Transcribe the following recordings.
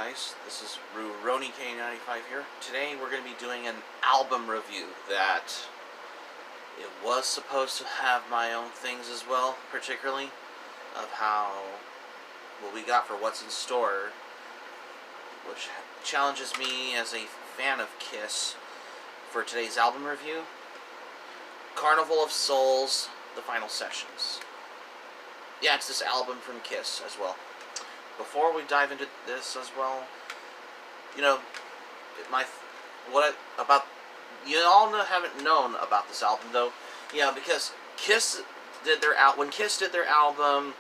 guys, this is Rony K95 here. Today we're going to be doing an album review that it was supposed to have my own things as well, particularly of how what we got for what's in store, which challenges me as a fan of Kiss for today's album review. Carnival of Souls, the final sessions. Yeah, it's this album from Kiss as well. Before we dive into this as well, you know, you all haven't known about this album though, because Kiss did when Kiss did their album,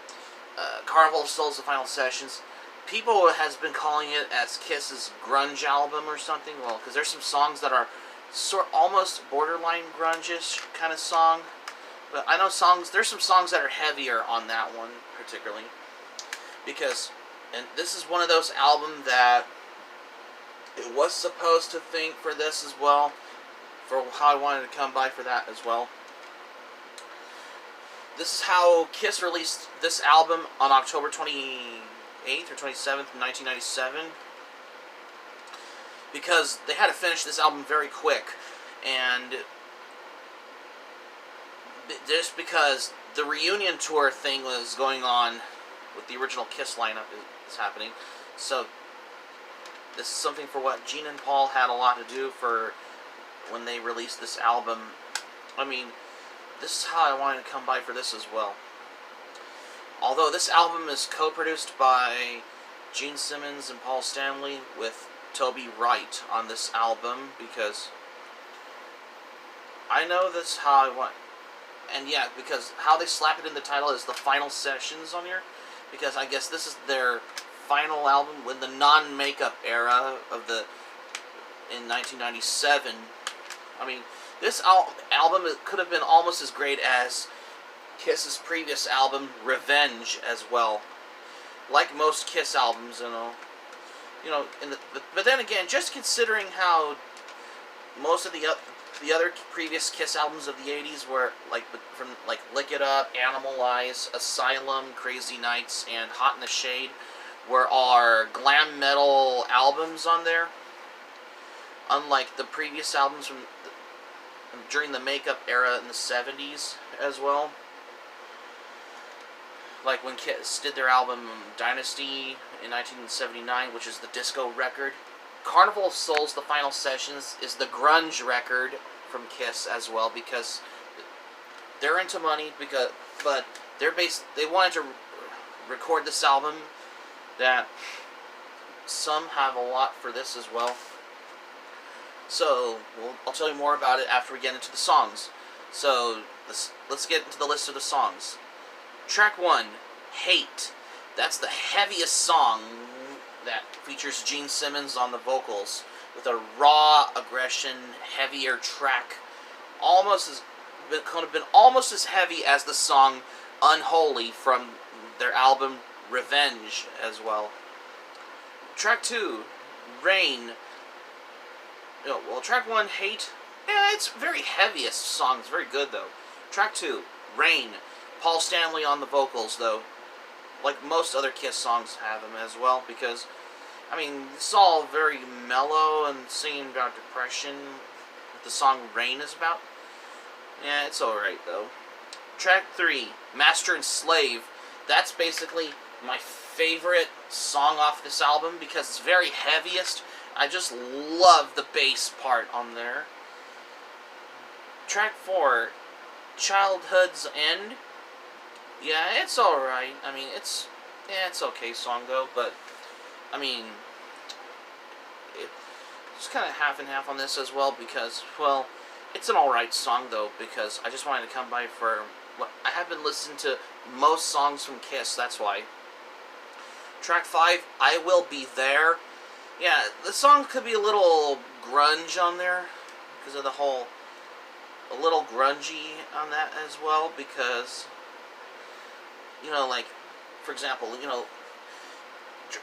Carnival of Souls: The Final Sessions, people has been calling it as Kiss's grunge album or something. Well, because there's some songs that are almost borderline grunge-ish kind of song, but I know there's some songs that are heavier on that one particularly, and this is one of those albums that it was supposed to think for this as well, for how I wanted to come by for that as well. This is how Kiss released this album on October 28th or 27th, 1997, because they had to finish this album very quick, and just because the reunion tour thing was going on with the original Kiss lineup is happening. So this is something for what Gene and Paul had a lot to do for when they released this album. I mean, this is how I wanted to come by for this as well. Although this album is co-produced by Gene Simmons and Paul Stanley with Toby Wright on this album, because I know this how I want. And yeah, because how they slap it in the title is the final sessions on here, because I guess this is their final album in the non-makeup era in 1997. I mean, this album could have been almost as great as Kiss's previous album, Revenge, as well. Like most Kiss albums, but then again, just considering how most of the other previous Kiss albums of the 80s were from Lick It Up, Animalize, Asylum, Crazy Nights, and Hot in the Shade were our glam metal albums on there. Unlike the previous albums during the makeup era in the 70s as well. Like when Kiss did their album Dynasty in 1979, which is the disco record. Carnival of Souls: The Final Sessions is the grunge record from Kiss as well, because they're into money, but they wanted to record this album that some have a lot for this as well. So I'll tell you more about it after we get into the songs. So let's get into the list of the songs. Track 1, Hate. That's the heaviest song that features Gene Simmons on the vocals, with a raw aggression, heavier track, could have been almost as heavy as the song Unholy from their album Revenge as well. Track 2, Rain. Track 1, Hate, it's very heaviest song. It's very good though. Track 2, Rain. Paul Stanley on the vocals though, like most other Kiss songs have him as well, because I mean, it's all very mellow and singing about depression. What the song Rain is about. Yeah, it's alright though. Track 3, Master and Slave. That's basically my favorite song off this album, because it's very heaviest. I just love the bass part on there. Track 4, Childhood's End. Yeah, it's alright. I mean, it's okay song though, but I mean, it's kind of half and half on this as well, because, well, it's an alright song though, because I just wanted to come by for I have been listening to most songs from Kiss, that's why. Track 5, I Will Be There. Yeah, the song could be a little grunge on there, because of a little grungy on that as well, because, for example,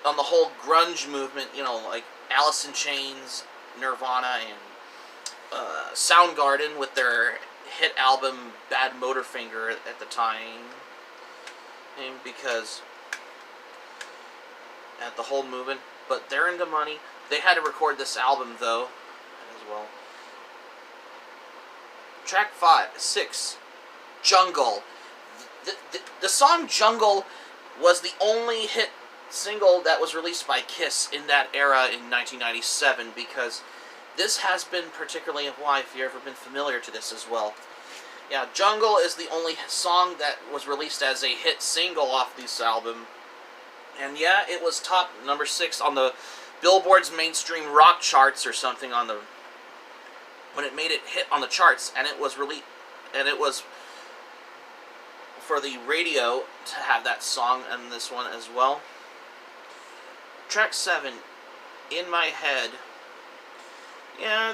on the whole grunge movement, like Alice in Chains, Nirvana, and Soundgarden with their hit album Bad Motorfinger at the time, and because at the whole movement, but they're into money. They had to record this album, though, as well. Track 6, Jungle. The song Jungle was the only hit single that was released by Kiss in that era in 1997, because this has been particularly why, if you've ever been familiar to this as well. Yeah, Jungle is the only song that was released as a hit single off this album. And yeah, it was top number 6 on the Billboard's mainstream rock charts or something on the when it made it hit on the charts, and it was for the radio to have that song and this one as well. Track 7, In My Head. Yeah.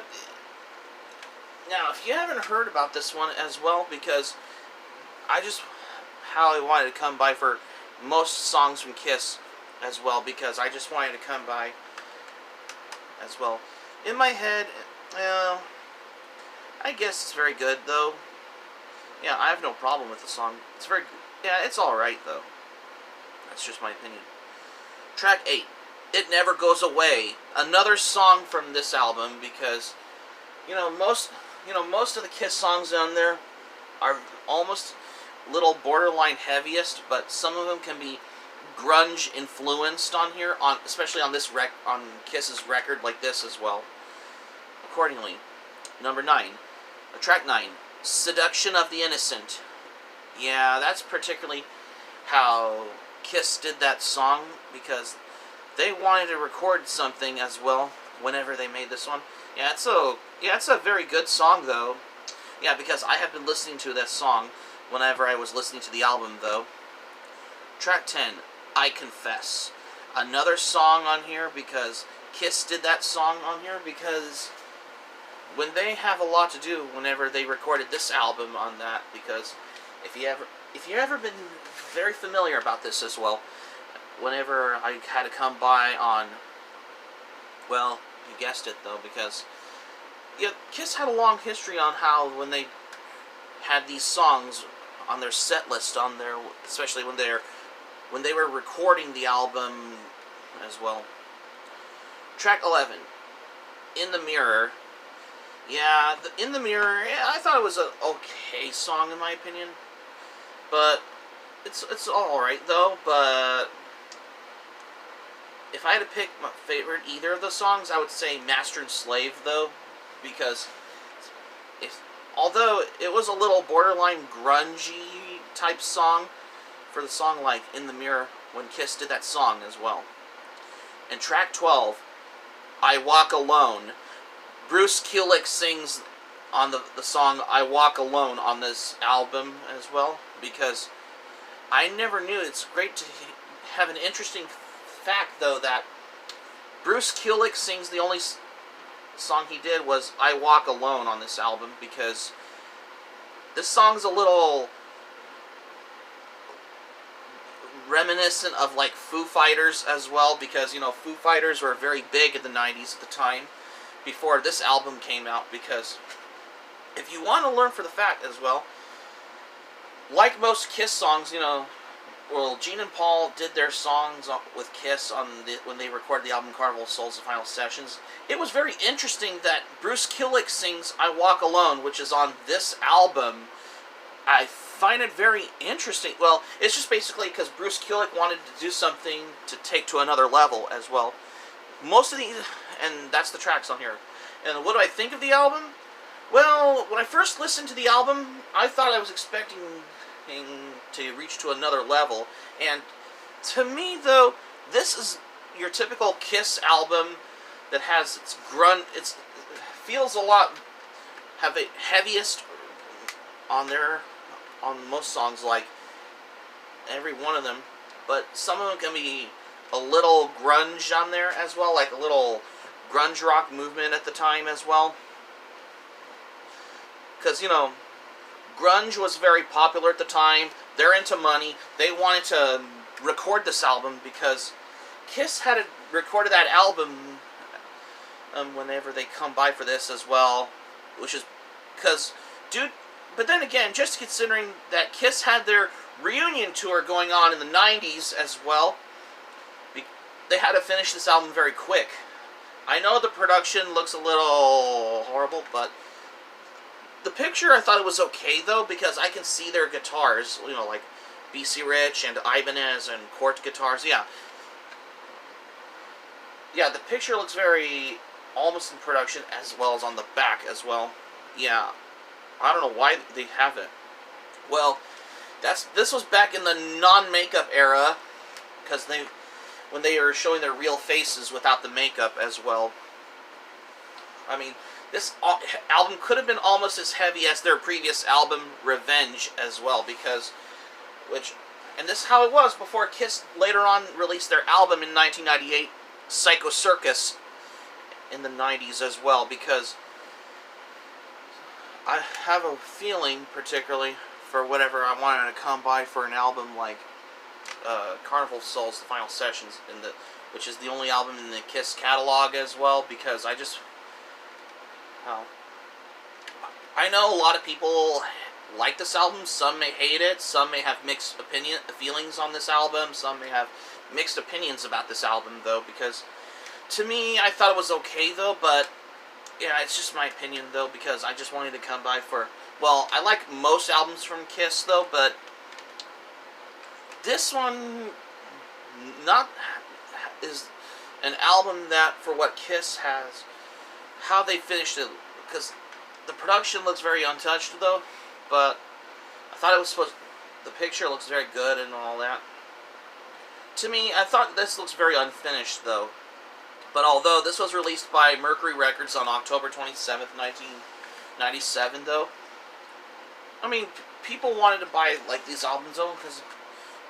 Now, if you haven't heard about this one as well, because how I wanted to come by for most songs from Kiss as well, because I just wanted to come by as well. In My Head, well, I guess it's very good, though. Yeah, I have no problem with the song. It's very, yeah, it's alright, though. That's just my opinion. Track 8, It Never Goes Away. Another song from this album, because, most of the Kiss songs on there are almost little borderline heaviest, but some of them can be grunge influenced on here, especially on this on Kiss's record like this as well. Accordingly, track 9, Seduction of the Innocent. Yeah, that's particularly how Kiss did that song, because they wanted to record something as well whenever they made this one. Yeah, it's a very good song, though. Yeah, because I have been listening to that song whenever I was listening to the album, though. Track 10, I Confess. Another song on here, because Kiss did that song on here, because when they have a lot to do whenever they recorded this album on that, because if you ever been very familiar about this as well, whenever I had to come by on, well, you guessed it, though, because Kiss had a long history on how when they had these songs on their set list, on their, especially when they were recording the album as well. Track 11, In the Mirror. Yeah, In the Mirror, yeah, I thought it was an okay song in my opinion, but it's alright though. But if I had to pick my favorite either of the songs, I would say Master and Slave, though, because although it was a little borderline grungy type song for the song like In the Mirror, when Kiss did that song as well. And track 12, I Walk Alone. Bruce Kulick sings on the song I Walk Alone on this album as well, because I never knew. It's great to have an interesting fact, though, that Bruce Kulick sings the only song he did was I Walk Alone on this album, because this song's a little reminiscent of like Foo Fighters as well, because Foo Fighters were very big in the 90s at the time before this album came out. Because if you want to learn for the fact as well, like most Kiss songs, well, Gene and Paul did their songs with Kiss when they recorded the album Carnival of Souls, the final sessions. It was very interesting that Bruce Kulick sings I Walk Alone, which is on this album. I find it very interesting. Well, it's just basically because Bruce Kulick wanted to do something to take to another level as well. Most of these, and that's the tracks on here. And what do I think of the album? Well, when I first listened to the album, I thought I was expecting to reach to another level. And to me, though, this is your typical Kiss album that has its it feels a lot, have the heaviest on there, on most songs, like every one of them. But some of them can be a little grunge on there as well, like a little grunge rock movement at the time as well. Because, grunge was very popular at the time. They're into money. They wanted to record this album because Kiss had recorded that album whenever they come by for this as well. Which is because, but then again, just considering that Kiss had their reunion tour going on in the 90s as well. they had to finish this album very quick. I know the production looks a little horrible, but the picture, I thought it was okay, though, because I can see their guitars, you know, like BC Rich and Ibanez and Cort guitars, yeah. Yeah, the picture looks very almost in production, as well as on the back as well. Yeah, I don't know why they have it. Well, this was back in the non-makeup era, because when they were showing their real faces without the makeup as well. I mean, this album could have been almost as heavy as their previous album, Revenge, as well, and this is how it was before Kiss later on released their album in 1998, Psycho Circus, in the 90s as well, because I have a feeling, particularly, for whatever I wanted to come by for an album like Carnival of Souls, The Final Sessions, which is the only album in the Kiss catalog as well, because I know a lot of people like this album. Some may hate it. Some may have mixed feelings on this album. Some may have mixed opinions about this album, though, because to me, I thought it was okay, though, but yeah, it's just my opinion, though, because I just wanted to come by for, well, I like most albums from Kiss, though, but this one is an album that, for what Kiss has, how they finished it, because the production looks very untouched, though, but I thought it was the picture looks very good and all that. To me, I thought this looks very unfinished, though. But although this was released by Mercury Records on October 27th, 1997, though, I mean, people wanted to buy, like, these albums, though, because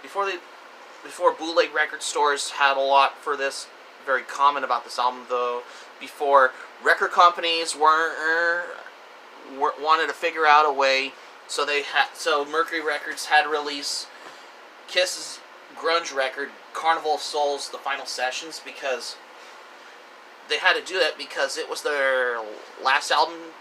before bootleg record stores had a lot for this, very common about this album, though, before record companies wanted to figure out a way, so Mercury Records had to release Kiss's grunge record, Carnival of Souls, The Final Sessions, because they had to do that because it was their last album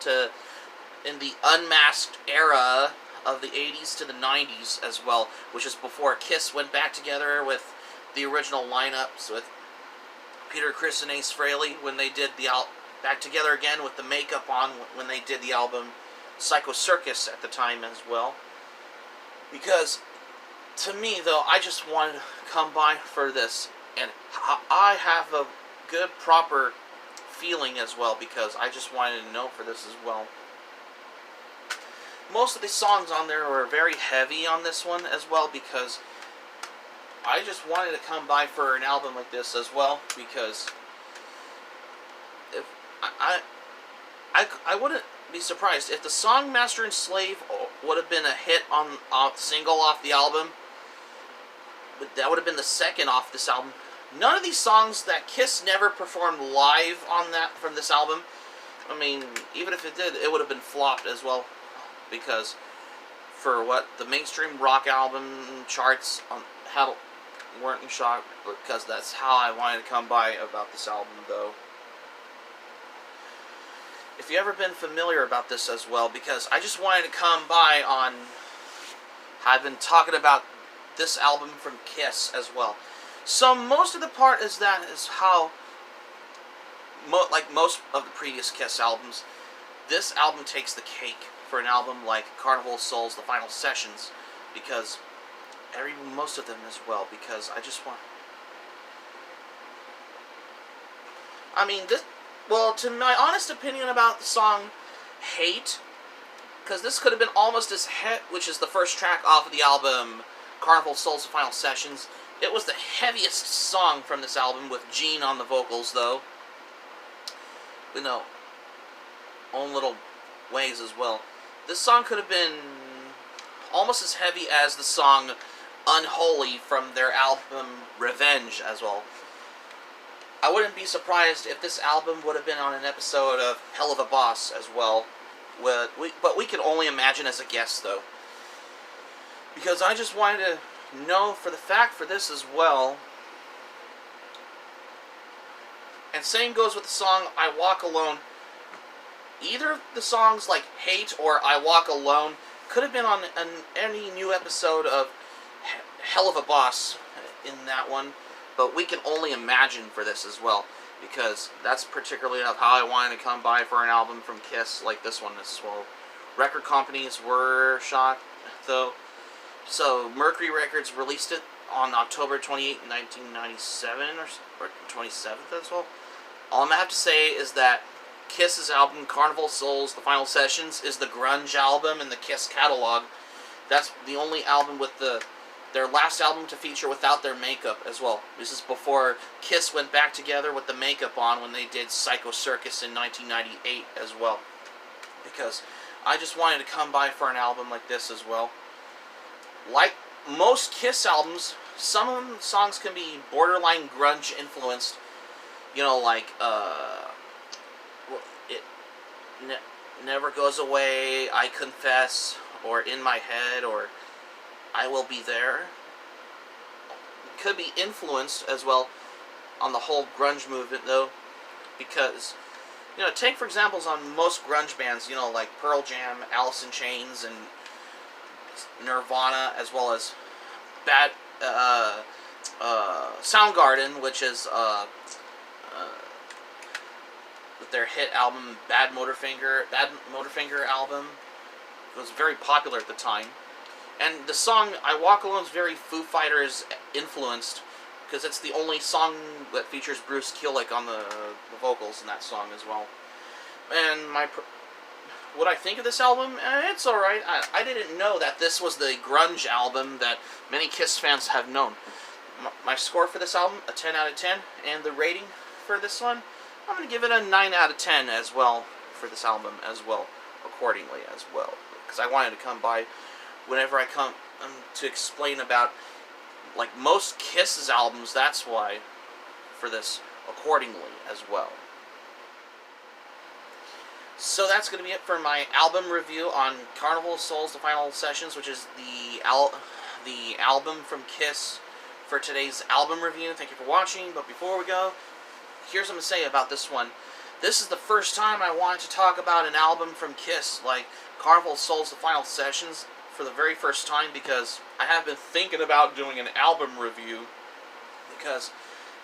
in the unmasked era of the 80s to the 90s as well, which is before Kiss went back together with the original lineups with Peter, Chris, and Ace Frehley when they did back together again with the makeup on when they did the album Psycho Circus at the time as well. Because to me, though, I just wanted to come by for this, and I have a good, proper feeling as well, because I just wanted to know for this as well. Most of the songs on there were very heavy on this one as well, because I just wanted to come by for an album like this as well, because if I wouldn't be surprised if the song Master and Slave would have been a hit on single off the album. But that would have been the second off this album. None of these songs that Kiss never performed live from this album, I mean, even if it did, it would have been flopped as well, because for what the mainstream rock album charts weren't in shock, because that's how I wanted to come by about this album, though. If you ever been familiar about this as well, because I just wanted to come by on, I've been talking about this album from Kiss as well. So most of the part is how, like most of the previous Kiss albums, this album takes the cake for an album like Carnival of Souls, The Final Sessions, because most of them as well, because I just want, I mean, well, to my honest opinion about the song Hate, because this could have been almost as which is the first track off of the album Carnival of Souls, The Final Sessions. It was the heaviest song from this album, with Gene on the vocals, though. You know, own little ways as well. This song could have been almost as heavy as the song Unholy from their album Revenge as well. I wouldn't be surprised if this album would have been on an episode of Hell of a Boss as well. But we can only imagine as a guest, though. Because I just wanted to know for the fact for this as well. And same goes with the song I Walk Alone. Either of the songs like Hate or I Walk Alone could have been on any new episode of Hell of a Boss in that one. But we can only imagine for this as well, because that's particularly how I wanted to come by for an album from Kiss like this one as well. Record companies were shocked, though. So Mercury Records released it on October 28, 1997, or 27th as well. All I'm going to have to say is that Kiss's album, Carnival of Souls, The Final Sessions, is the grunge album in the Kiss catalog. That's the only album with their last album to feature without their makeup as well. This is before Kiss went back together with the makeup on when they did Psycho Circus in 1998 as well. Because I just wanted to come by for an album like this as well. Like most Kiss albums, some of them songs can be borderline grunge influenced. You know, like it never goes away, I confess, or In My Head, or I Will Be There. It could be influenced as well on the whole grunge movement, though, because, you know, take for examples on most grunge bands, you know, like Pearl Jam, Alice in Chains, and Nirvana, as well as Soundgarden, which is with their hit album Bad Motorfinger album. It was very popular at the time. And the song I Walk Alone is very Foo Fighters influenced, because it's the only song that features Bruce Kulick on the vocals in that song as well. And what I think of this album, it's alright. I didn't know that this was the grunge album that many Kiss fans have known. My score for this album, a 10 out of 10, and the rating for this one, I'm going to give it a 9 out of 10 as well for this album as well, accordingly as well. Because I wanted to come by whenever I come to explain about, like, most Kiss's albums, that's why, for this, accordingly as well. So that's going to be it for my album review on Carnival of Souls, The Final Sessions, which is the album from Kiss for today's album review. Thank you for watching, but before we go, here's what I'm going to say about this one. This is the first time I wanted to talk about an album from Kiss, like Carnival of Souls, The Final Sessions, for the very first time, because I have been thinking about doing an album review, because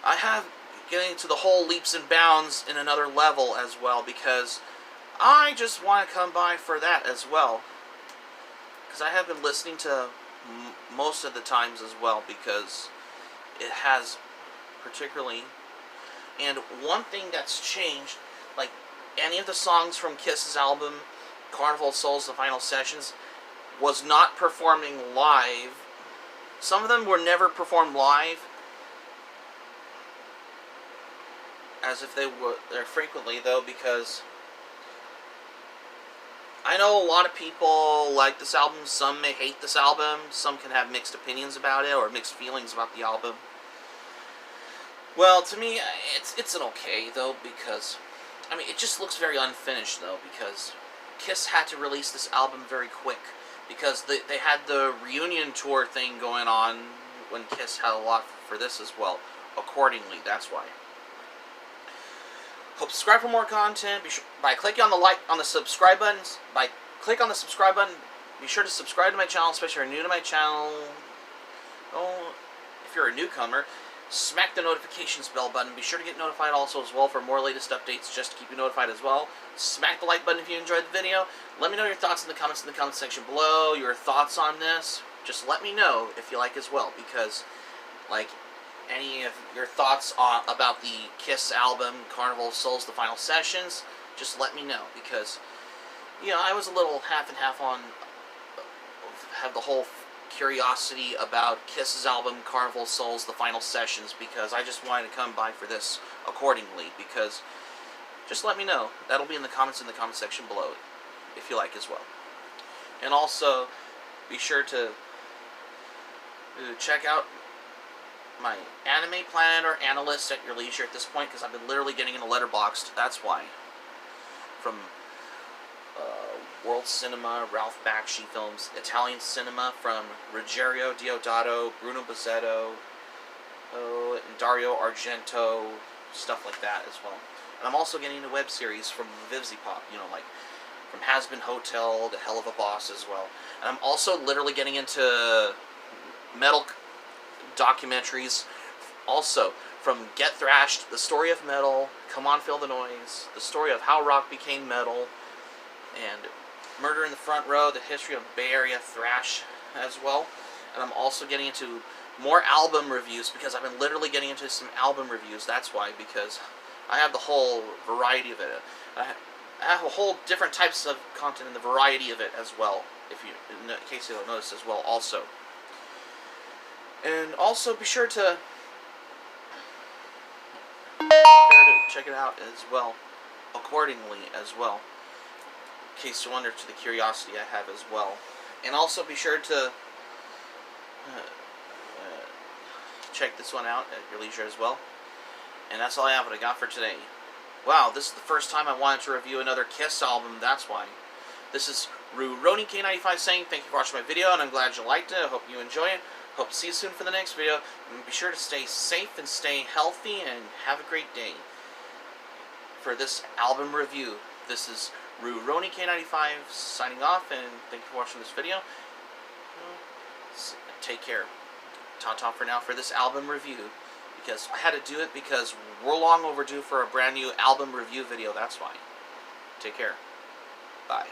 I have getting to the whole leaps and bounds in another level as well, because I just want to come by for that as well, because I have been listening to most of the times as well, because it has particularly. And one thing that's changed, like any of the songs from Kiss's album, Carnival of Souls, The Final Sessions, was not performing live. Some of them were never performed live, as if they were there frequently, though, because I know a lot of people like this album. Some may hate this album. Some can have mixed opinions about it, or mixed feelings about the album. Well, to me, it's an okay, though, because, I mean, it just looks very unfinished, though, because Kiss had to release this album very quick, because they had the reunion tour thing going on when Kiss had a lot for this as well. Accordingly, that's why. Hope to subscribe for more content. Be sure, by clicking on the subscribe buttons. Click on the subscribe button. Be sure to subscribe to my channel, especially if you're new to my channel. Oh, if you're a newcomer, smack the notifications bell button. Be sure to get notified also as well for more latest updates, just to keep you notified as well. Smack the like button if you enjoyed the video. Let me know your thoughts in the comments section below. Your thoughts on this. Just let me know if you like as well, because, like, any of your thoughts about the Kiss album, Carnival of Souls, The Final Sessions, just let me know, because, you know, I was a little half and half on, have the whole curiosity about Kiss's album, Carnival of Souls, The Final Sessions, because I just wanted to come by for this accordingly, because, just let me know. That'll be in the comments section below, if you like as well. And also, be sure to check out my Anime Planet or Analyst at your leisure at this point, because I've been literally getting into Letterboxd. That's why. From World Cinema, Ralph Bakshi Films, Italian Cinema from Ruggiero Deodato, Bruno Bozzetto, and Dario Argento, stuff like that as well. And I'm also getting into web series from Vivzipop, you know, like from Has Been Hotel to Hell of a Boss as well. And I'm also literally getting into metal documentaries Also, from Get Thrashed, The Story of Metal, Come On Feel the Noise, The Story of How Rock Became Metal, and Murder in the Front Row, The History of Bay Area Thrash as well. And I'm also getting into more album reviews because I've been literally getting into some album reviews. That's why, because I have the whole variety of it. I have a whole different types of content in the variety of it as well, in case you don't notice as well also. And also be sure to check it out as well, accordingly as well, in case you wonder, to the curiosity I have as well. And also be sure to check this one out at your leisure as well. And that's all I have what I got for today. Wow, this is the first time I wanted to review another Kiss album, that's why. This is Roni K95 saying thank you for watching my video, and I'm glad you liked it. I hope you enjoy it. Hope to see you soon for the next video. And be sure to stay safe and stay healthy, and have a great day. For this album review, this is Roni K95 signing off, and thank you for watching this video. Take care. Ta-ta for now for this album review, because I had to do it because we're long overdue for a brand new album review video, that's why. Take care. Bye.